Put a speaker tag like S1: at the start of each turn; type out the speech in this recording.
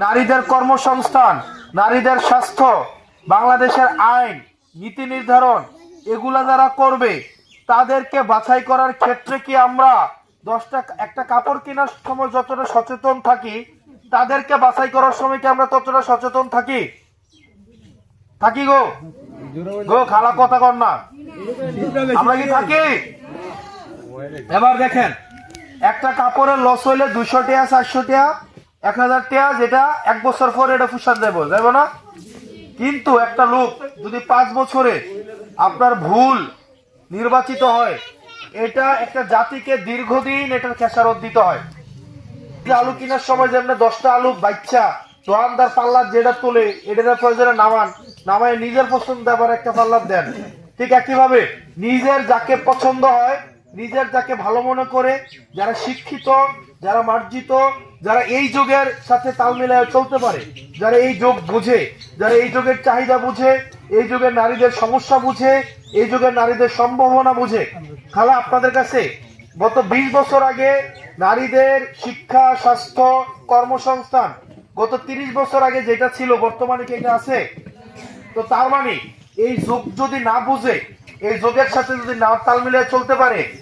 S1: নারীদের কর্মসংস্থান, নারীদের স্বাস্থ্য, বাংলাদেশের আইন, নীতি নির্ধারণ এগুলা যারা করবে তাদেরকে বাছাই করার ক্ষেত্রে কি আমরা একটা কাপড় কেনার সময় যতটা সচেতন থাকি, তাদেরকে বাছাই করার সময় কি আমরা ততটা সচেতন থাকি? থাকি গো গো খালা কথা কর না, আমরা কি থাকি? এবার দেখেন, একটা কাপড়ের লস হইলে 200 টাকা, 400 টাকা, 1000 টাকা, যেটা 1 বছর পরে এটা ফুসাদ যাবো না? কিন্তু একটা লোক যদি 5 বছরে আপনার ভুল নির্বাচিত হয়, এটা একটা জাতিকে দীর্ঘদিন এটার খেসারত দিতে হয়। আলু কেনার সময় যেমন 10টা আলু বাচ্চা দোকানদার পাল্লার যেটা তোলে, এটার প্রয়োজনে নামায় নিজের পছন্দ আবার একটা পাল্লার দেন। ঠিক একইভাবে নিজের যাকে পছন্দ হয়, নিজের যাকে ভালো মনে করে, যারা শিক্ষিত, যারা মার্জিত, যারা এই যুগের সাথে তাল মিলায় চলতে পারে, যারা এই যুগ বুঝে, যারা এই যুগের চাহিদা বুঝে, এই যুগের নারীদের সমস্যা বুঝে, এই যুগের নারীদের সম্ভাবনা বুঝে। খালা আপনাদের কাছে গত 20 বছর আগে নারীদের শিক্ষা, স্বাস্থ্য, কর্মসংস্থান গত 30 বছর আগে যেটা ছিল বর্তমানে কি এটা আছে? তো তার মানে এই যুগ যদি না বুঝে, এই যুগের সাথে যদি না তাল মিলিয়ে চলতে পারে,